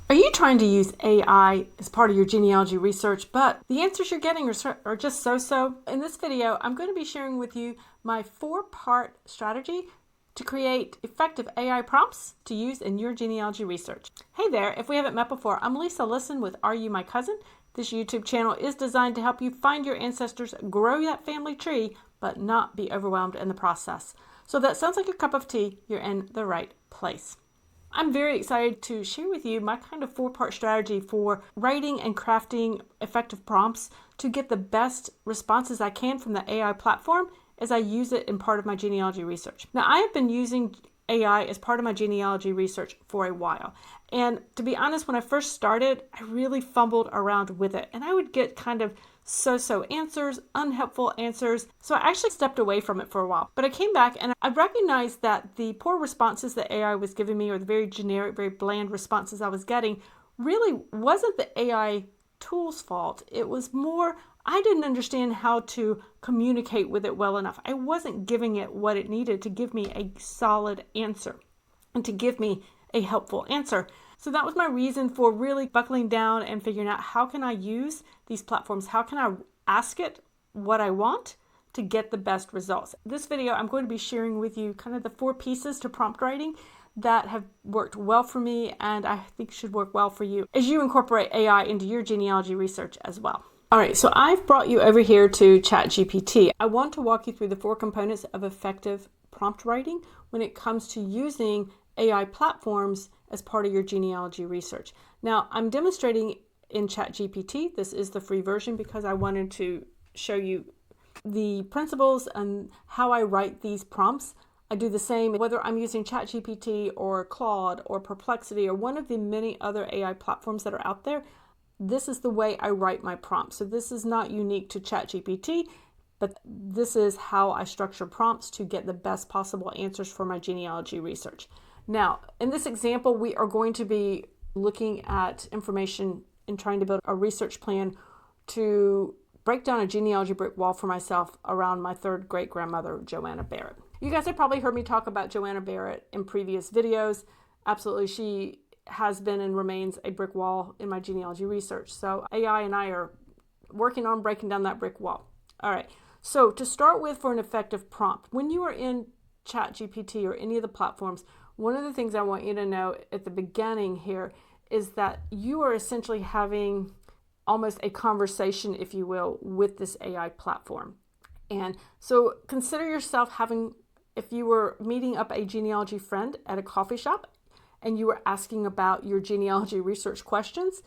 Are you trying to use AI as part of your genealogy research, but the answers you're getting are just so-so? In this video, I'm going to be sharing with you my 4-part strategy to create effective AI prompts to use in your genealogy research. Hey there, if we haven't met before, I'm Lisa Lisson with Are You My Cousin? This YouTube channel is designed to help you find your ancestors, grow that family tree, but not be overwhelmed in the process. So if that sounds like a cup of tea, you're in the right place. I'm very excited to share with you my kind of 4-part strategy for writing and crafting effective prompts to get the best responses I can from the AI platform as I use it in part of my genealogy research. Now, I have been using AI as part of my genealogy research for a while. And to be honest, when I first started, I really fumbled around with it. And I would get kind of so-so answers, unhelpful answers. So I actually stepped away from it for a while. But I came back and I recognized that the poor responses that AI was giving me, or the very generic, very bland responses I was getting, really wasn't the AI tool's fault. It was more, I didn't understand how to communicate with it well enough. I wasn't giving it what it needed to give me a solid answer and to give me a helpful answer. So that was my reason for really buckling down and figuring out, how can I use these platforms? How can I ask it what I want to get the best results? This video, I'm going to be sharing with you kind of the 4 pieces to prompt writing that have worked well for me and I think should work well for you as you incorporate AI into your genealogy research as well. All right, so I've brought you over here to ChatGPT. I want to walk you through the 4 components of effective prompt writing when it comes to using AI platforms as part of your genealogy research. Now, I'm demonstrating in ChatGPT. This is the free version because I wanted to show you the principles and how I write these prompts. I do the same whether I'm using ChatGPT or Claude or Perplexity or one of the many other AI platforms that are out there. This is the way I write my prompts. So this is not unique to ChatGPT, but this is how I structure prompts to get the best possible answers for my genealogy research. Now, in this example, we are going to be looking at information and trying to build a research plan to break down a genealogy brick wall for myself around my 3rd great-grandmother, Joanna Barrett. You guys have probably heard me talk about Joanna Barrett in previous videos. Absolutely, she has been and remains a brick wall in my genealogy research. So AI and I are working on breaking down that brick wall. All right, so to start with, for an effective prompt, when you are in ChatGPT or any of the platforms, one of the things I want you to know at the beginning here is that you are essentially having almost a conversation, if you will, with this AI platform. And so consider yourself having, if you were meeting up a genealogy friend at a coffee shop and you were asking about your genealogy research questions,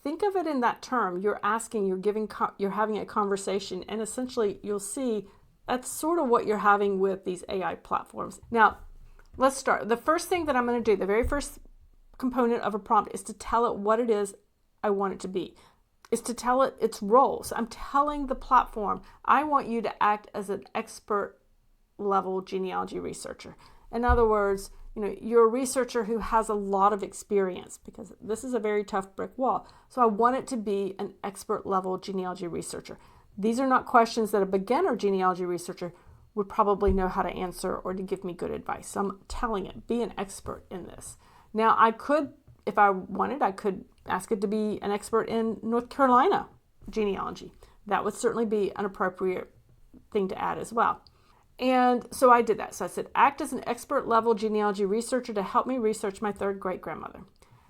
think of it in that term. You're asking, you're having a conversation, and essentially you'll see that's sort of what you're having with these AI platforms. Now, let's start. The first thing that I'm going to do, the very first component of a prompt, is to tell it what it is I want it to be. Is to tell it its role. So I'm telling the platform, I want you to act as an expert level genealogy researcher. In other words, you're a researcher who has a lot of experience, because this is a very tough brick wall. So I want it to be an expert level genealogy researcher. These are not questions that a beginner genealogy researcher would probably know how to answer or to give me good advice. So I'm telling it, be an expert in this. Now, I could, if I wanted, I could ask it to be an expert in North Carolina genealogy. That would certainly be an appropriate thing to add as well. And so I did that. So I said, act as an expert level genealogy researcher to help me research my 3rd great-grandmother.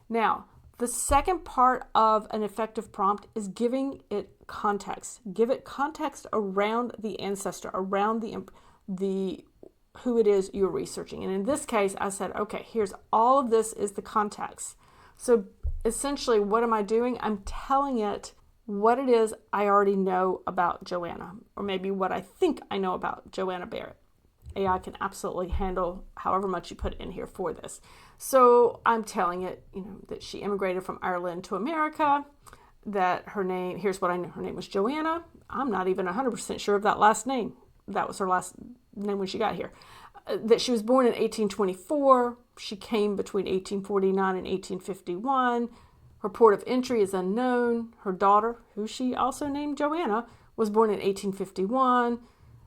Now, the second part of an effective prompt is giving it context. Give it context around the ancestor, around the who it is you're researching. And in this case, I said, okay, here's all of this is the context. So essentially, what am I doing? I'm telling it what it is I already know about Joanna, or maybe what I think I know about Joanna Barrett. AI can absolutely handle however much you put in here for this. So I'm telling it, that she immigrated from Ireland to America, that her name, here's what I know, her name was Joanna. I'm not even 100% sure of that last name. That was her last name when she got here. That she was born in 1824. She came between 1849 and 1851. Her port of entry is unknown. Her daughter, who she also named Joanna, was born in 1851,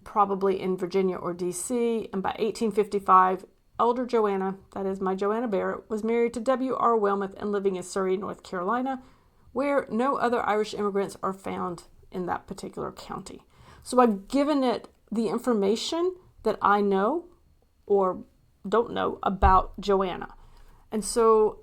probably in Virginia or DC. And by 1855, elder Joanna, that is my Joanna Barrett, was married to W.R. Wilmoth and living in Surrey, North Carolina, where no other Irish immigrants are found in that particular county. So I've given it the information that I know or don't know about Joanna. And so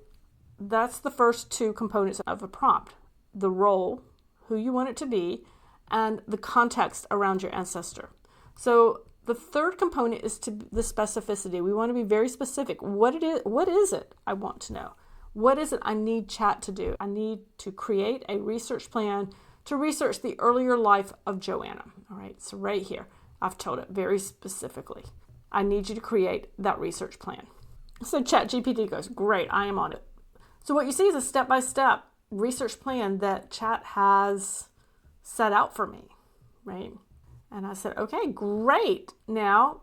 that's the first two components of a prompt: the role, who you want it to be, and the context around your ancestor. So the third component is to the specificity. We want to be very specific. What is it I want to know? What is it I need chat to do? I need to create a research plan to research the earlier life of Joanna. All right, so right here, I've told it very specifically. I need you to create that research plan. So ChatGPT goes, great, I am on it. So what you see is a step-by-step research plan that Chat has set out for me, right? And I said, okay, great. Now,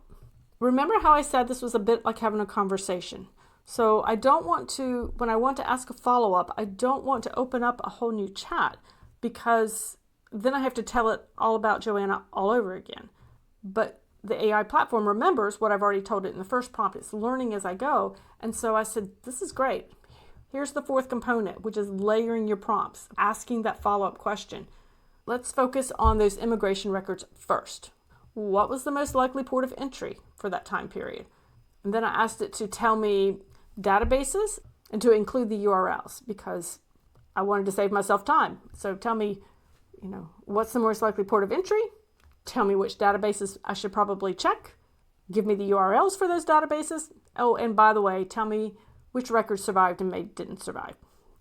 remember how I said this was a bit like having a conversation. So I don't want to, when I want to ask a follow-up, I don't want to open up a whole new chat, because then I have to tell it all about Joanna all over again. But the AI platform remembers what I've already told it in the first prompt. It's learning as I go. And so I said, this is great. Here's the fourth component, which is layering your prompts, asking that follow-up question. Let's focus on those immigration records first. What was the most likely port of entry for that time period? And then I asked it to tell me databases and to include the URLs, because I wanted to save myself time. So tell me, what's the most likely port of entry? Tell me which databases I should probably check. Give me the URLs for those databases. Oh, and by the way, tell me which records survived and didn't survive.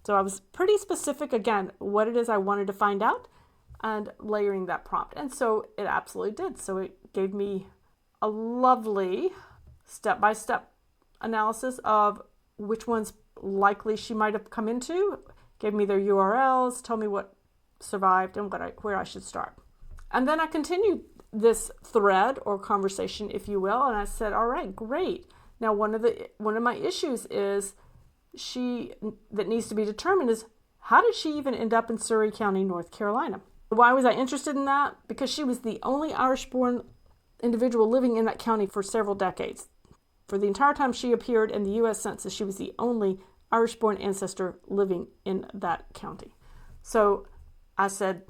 So I was pretty specific, again, what it is I wanted to find out, and layering that prompt. And so it absolutely did. So it gave me a lovely step-by-step analysis of which ones likely she might have come into, gave me their URLs, told me what survived and where I should start. And then I continued this thread or conversation, if you will, and I said, all right, great. Now, one of my issues is that needs to be determined is, how did she even end up in Surrey County, North Carolina? Why was I interested in that? Because she was the only Irish-born individual living in that county for several decades. For the entire time she appeared in the U.S. Census, she was the only Irish-born ancestor living in that county. So I said,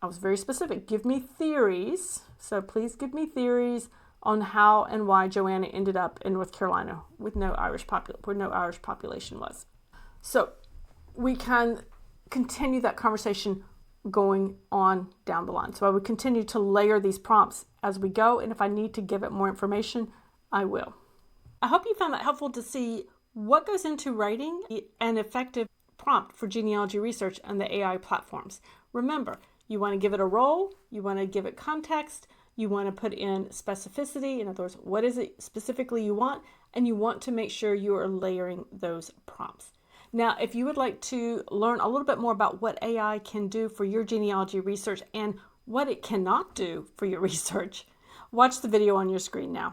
I was very specific. Give me theories. So please give me theories on how and why Joanna ended up in North Carolina with where no Irish population was. So we can continue that conversation going on down the line. So I would continue to layer these prompts as we go, and if I need to give it more information, I will. I hope you found that helpful to see what goes into writing an effective prompt for genealogy research and the AI platforms. Remember, you want to give it a role, you want to give it context, you want to put in specificity, in other words, what is it specifically you want, and you want to make sure you are layering those prompts. Now, if you would like to learn a little bit more about what AI can do for your genealogy research and what it cannot do for your research, watch the video on your screen now.